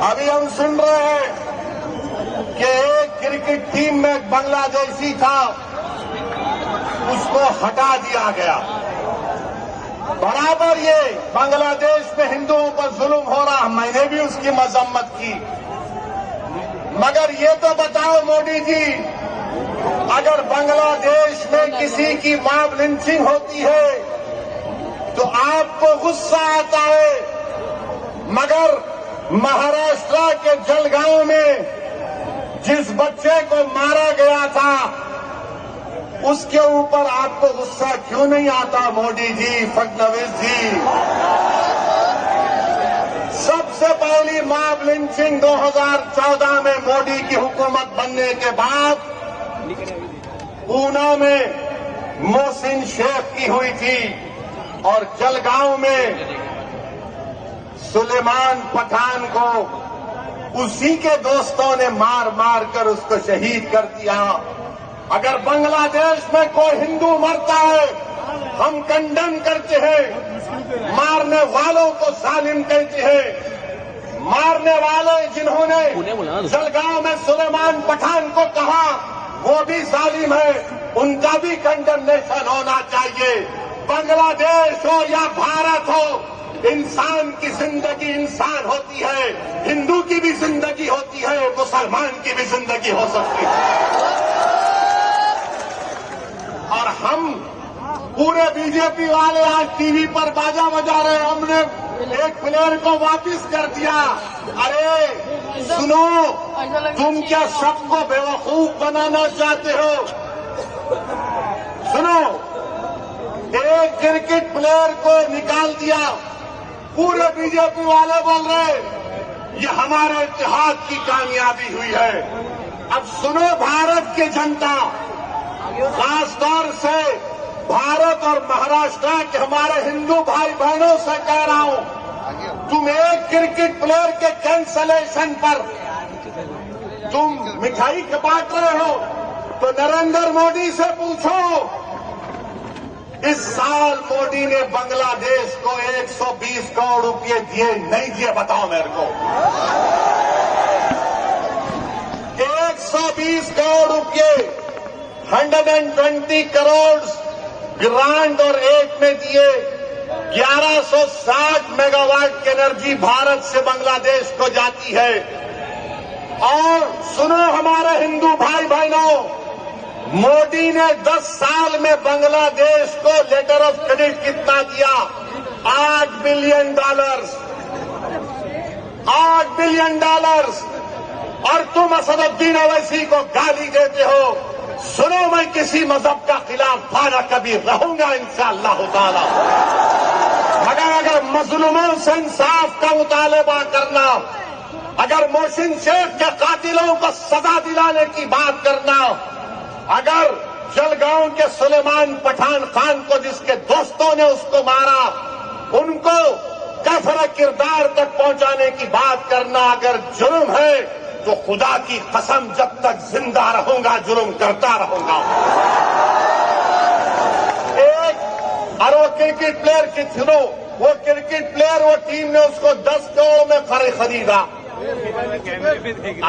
अभी हम सुन रहे हैं कि एक क्रिकेट टीम में बांग्लादेशी था, उसको हटा दिया गया। बराबर ये बांग्लादेश में हिंदुओं पर जुल्म हो रहा, मैंने भी उसकी मजम्मत की। मगर ये तो बताओ मोदी जी, अगर बांग्लादेश में किसी की मॉब लिंचिंग होती है तो आपको गुस्सा आता है, मगर महाराष्ट्र के जलगांव में जिस बच्चे को मारा गया था उसके ऊपर आपको गुस्सा क्यों नहीं आता मोदी जी, फडणवीस जी? सबसे पहली मॉब लिंचिंग 2014 में मोदी की हुकूमत बनने के बाद पूना में मोहसिन शेख की हुई थी और जलगांव में सुलेमान पठान को उसी के दोस्तों ने मार मार कर उसको शहीद कर दिया। अगर बांग्लादेश में कोई हिंदू मरता है हम कंडेम करते हैं, मारने वालों को जालिम कहते हैं। मारने वाले जिन्होंने जलगांव में सुलेमान पठान को कहा वो भी जालिम है, उनका भी कंडेमनेशन होना चाहिए। बांग्लादेश हो या भारत हो, इंसान की जिंदगी इंसान होती है, हिंदू की भी जिंदगी होती है, मुसलमान की भी जिंदगी हो सकती है। और हम पूरे बीजेपी वाले आज टीवी पर बाजा बजा रहे, हमने एक प्लेयर को वापस कर दिया। अरे सुनो, तुम क्या सबको बेवकूफ बनाना चाहते हो? सुनो, एक क्रिकेट प्लेयर को निकाल दिया, पूरे बीजेपी वाले बोल रहे ये हमारे इत्तेहाद की कामयाबी हुई है। अब सुनो भारत की जनता, खासतौर से भारत और महाराष्ट्र के हमारे हिंदू भाई बहनों से कह रहा हूं, तुम एक क्रिकेट प्लेयर के कैंसलेशन पर तुम मिठाई बांट रहे हो तो नरेंद्र मोदी से पूछो। इस साल मोदी ने बांग्लादेश को 120 करोड़ रुपए दिए नहीं दिए, बताओ मेरे को। 120 करोड़ रुपए, 120 करोड़ ग्रांट और एक में दिए। 1160 मेगावाट की एनर्जी भारत से बांग्लादेश को जाती है। और सुनो हमारे हिंदू भाई बहनों, मोदी ने 10 साल में बांग्लादेश को लेटर ऑफ क्रेडिट कितना दिया? $8 बिलियन। $8 बिलियन। और तुम असदुद्दीन ओवैसी को गाली देते हो। सुनो, मैं किसी मजहब का खिलाफ ना कभी रहूंगा इंशाअल्लाह ताला, मगर अगर मजलूमों से इंसाफ का मुतालबा करना, अगर मोहसिन शेख के कातिलों को सजा दिलाने की बात करना, अगर जलगांव के सुलेमान पठान खान को जिसके दोस्तों ने उसको मारा उनको कफर किरदार तक पहुंचाने की बात करना अगर जुर्म है तो खुदा की कसम जब तक जिंदा रहूंगा जुर्म करता रहूंगा। और वो क्रिकेट प्लेयर की सुनो, वो क्रिकेट प्लेयर, वो टीम ने उसको 10 करोड़ में खरीदा।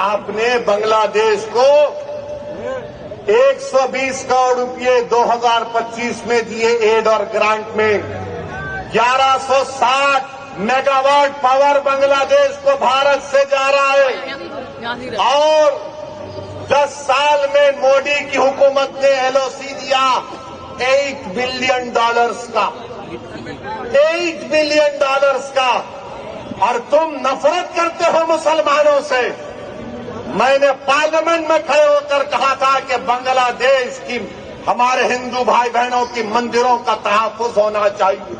आपने बांग्लादेश को 120 करोड़ रुपए 2025 में दिए एड और ग्रांट में। 1160 मेगावाट पावर बांग्लादेश को भारत से जा रहा है। और 10 साल में मोदी की हुकूमत ने एलओसी दिया $8 बिलियन का, $8 बिलियन का। और तुम नफरत करते हो मुसलमानों से। मैंने पार्लियामेंट में खड़े होकर कहा था कि बांग्लादेश की हमारे हिंदू भाई बहनों की मंदिरों का तहफ्फुज होना चाहिए।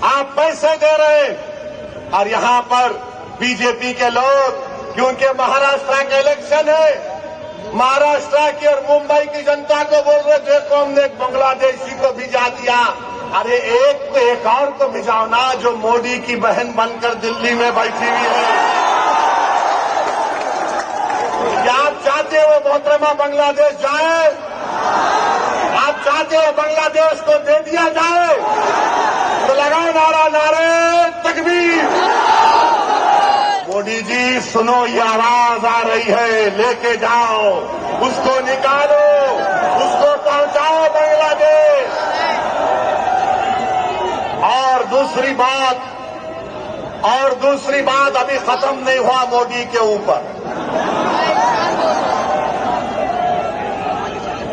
आप पैसे दे रहे हैं और यहां पर बीजेपी के लोग, क्योंकि महाराष्ट्र का इलेक्शन है, महाराष्ट्र की और मुंबई की जनता को बोल रहे देखो हमने एक बांग्लादेशी को भिजा दिया। अरे एक और को भिजाओ ना जो मोदी की बहन बनकर दिल्ली में बैठी हुई है। क्या आप चाहते हो मोहतरमा बांग्लादेश जाए? आप चाहते हो बांग्लादेश को दे दिया जाए? तो लगाओ नारा, नारे तकबीर। मोदी जी सुनो, ये आवाज आ रही है, लेके जाओ, उसको निकालो, उसको पहुंचाओ बांग्लादेश। और दूसरी बात अभी खत्म नहीं हुआ मोदी के ऊपर।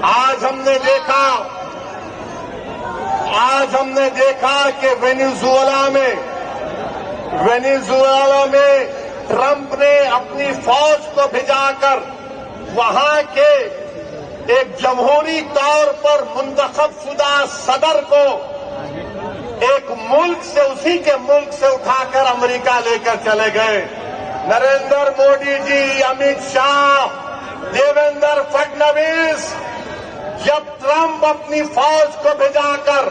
आज हमने देखा कि वेनेजुएला में ट्रंप ने अपनी फौज को भिजाकर वहां के एक जमहूरी तौर पर मुंतखब शुदा सदर को एक मुल्क से, उसी के मुल्क से उठाकर अमेरिका लेकर चले गए। नरेंद्र मोदी जी, अमित शाह, देवेंद्र फडणवीस, जब ट्रंप अपनी फौज को भिजाकर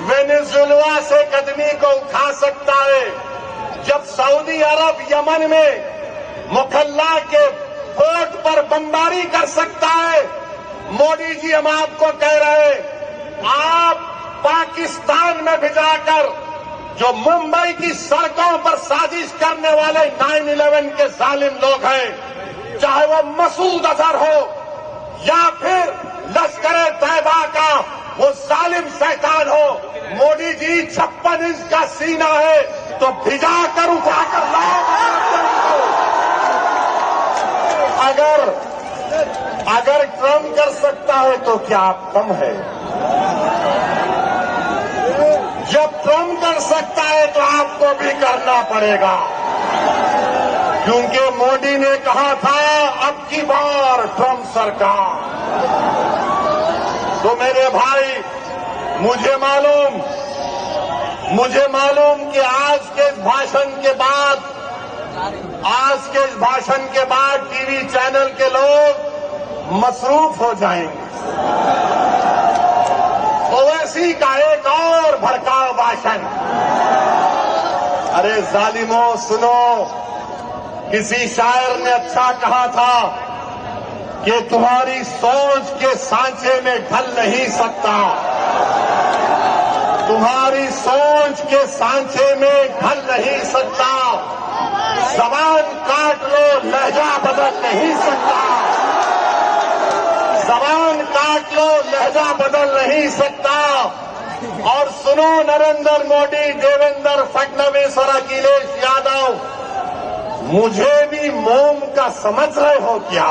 वेनेजुएला से कदमी को उठा सकता है, जब सऊदी अरब यमन में मुखल्ला के पोर्ट पर बमबारी कर सकता है, मोदी जी हम आपको कह रहे हैं, आप पाकिस्तान में भिजाकर जो मुंबई की सड़कों पर साजिश करने वाले 9/11 के जालिम लोग हैं, चाहे वो मसूद अजहर हो या फिर लश्कर तैयबा का वो जालिम शैतान हो, मोदी जी 56 इंच का सीना है तो भिजाकर उठाकर लाओ। अगर ट्रंप कर सकता है तो क्या आप कम है? जब ट्रंप कर सकता है तो आपको भी करना पड़ेगा, क्योंकि मोदी ने कहा था अब की बार ट्रंप सरकार। तो मेरे भाई, मुझे मालूम कि आज के इस भाषण के बाद टीवी चैनल के लोग मसरूफ हो जाएंगे। ओवैसी का एक और भड़काऊ भाषण। अरे जालिमों सुनो, किसी शायर ने अच्छा कहा था कि तुम्हारी सोच के सांचे में ढल नहीं सकता, तुम्हारी सोच के सांचे में ढल नहीं सकता, जबान काट लो लहजा बदल नहीं सकता, जबान काट लो लहजा बदल नहीं सकता। और सुनो नरेंद्र मोदी, देवेंद्र फडणवीस और अखिलेश यादव, मुझे भी मोम का समझ रहे हो क्या?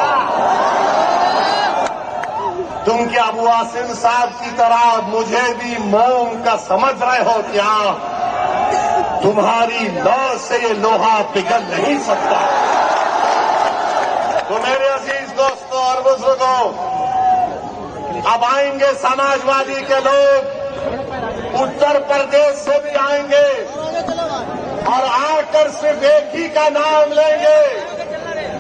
तुम क्या अबू आसिम साहब की तरह मुझे भी मोम का समझ रहे हो क्या? तुम्हारी लौ से ये लोहा पिघल नहीं सकता। तो मेरे अजीज दोस्तों और बुजुर्गों, अब आएंगे समाजवादी के लोग, उत्तर प्रदेश से भी आएंगे और आकर सिर्फ एक ही का नाम लेंगे,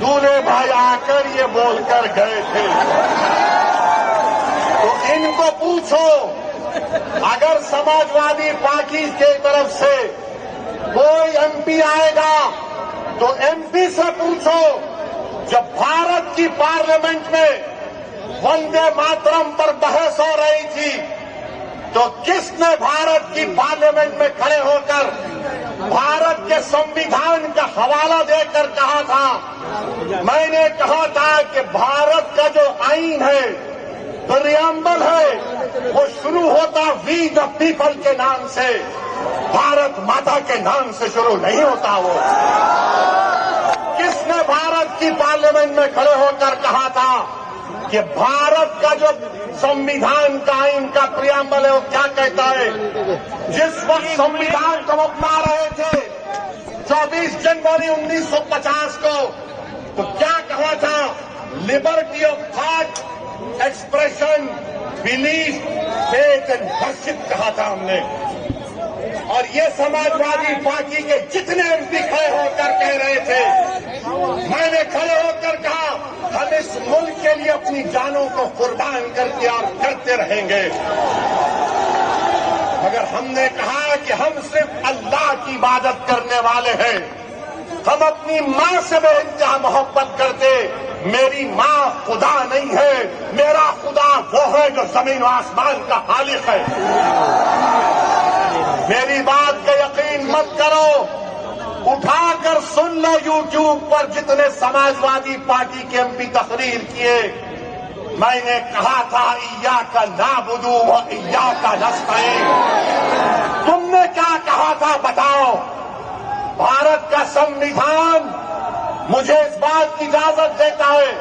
दूल्हे भाई आकर ये बोलकर गए थे। तो इनको पूछो, अगर समाजवादी पार्टी के तरफ से कोई एमपी आएगा तो एमपी से पूछो, जब भारत की पार्लियामेंट में वंदे मातरम पर बहस हो रही थी तो किसने भारत की पार्लियामेंट में खड़े होकर भारत के संविधान का हवाला देकर कहा था? मैंने कहा था कि भारत का जो आईन है, प्रियम्बल है, वो शुरू होता वी द पीपल के नाम से, भारत माता के नाम से शुरू नहीं होता। वो किसने भारत की पार्लियामेंट में खड़े होकर कहा था कि भारत का जो संविधान का आईन का प्रियम्बल है वो क्या कहता है? जिस वक्त संविधान को अपना रहे थे 24 जनवरी 1950 को, तो क्या कहा था? Liberty of thought, expression, belief, faith and worship कहा था हमने। और ये समाजवादी पार्टी के जितने एमपी खड़े होकर कह रहे थे, मैंने खड़े होकर कहा हम इस मुल्क के लिए अपनी जानों को कुर्बान करके और करते रहेंगे। मगर हमने कहा कि हम सिर्फ अल्लाह की इबादत करने वाले हैं, हम अपनी माँ से बेइंतहा मोहब्बत करते। मेरी माँ खुदा नहीं है, मेरा खुदा वो है जो जमीन और आसमान का खालिक है। मेरी बात का यकीन मत करो, उठाकर सुन लो यूट्यूब पर जितने समाजवादी पार्टी के एमपी तकरीर किए। मैंने कहा था इय्याका नाबुदु व इय्याका नस्तईन। तुमने क्या कहा था बताओ? भारत का संविधान मुझे इस बात की इजाजत देता है।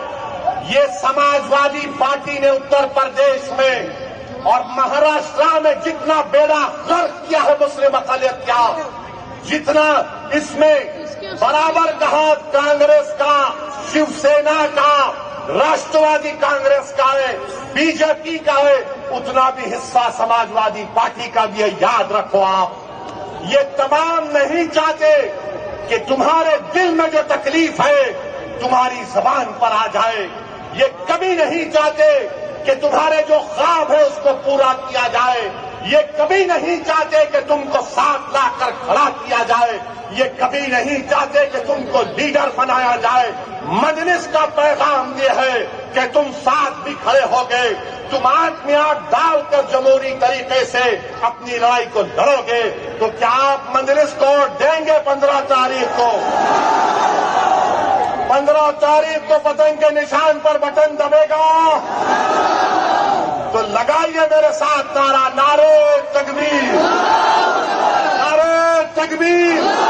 ये समाजवादी पार्टी ने उत्तर प्रदेश में और महाराष्ट्र में जितना बेड़ा गर्क किया है मुस्लिम अक़लियत का, जितना इसमें बराबर कहा कांग्रेस का, शिवसेना का, राष्ट्रवादी कांग्रेस का है, बीजेपी का है, उतना भी हिस्सा समाजवादी पार्टी का भी है। याद रखो आप, ये तमाम नहीं चाहते कि तुम्हारे दिल में जो तकलीफ है तुम्हारी जबान पर आ जाए। ये कभी नहीं चाहते कि तुम्हारे जो ख्वाब है उसको पूरा किया जाए। ये कभी नहीं चाहते कि तुमको साथ लाकर खड़ा किया जाए। ये कभी नहीं चाहते कि तुमको लीडर बनाया जाए। मजलिस का पैगाम ये है कि तुम साथ भी खड़े हो गए, तुम आंख में आंख डालकर जमहूरी तरीके से अपनी लड़ाई को लड़ोगे, तो क्या आप मजलिस को देंगे 15 तारीख को? 15 तारीख को पतंग के निशान पर बटन दबेगा तो लगाइए मेरे साथ नारा, नारे तकबीर, नारे तकबीर।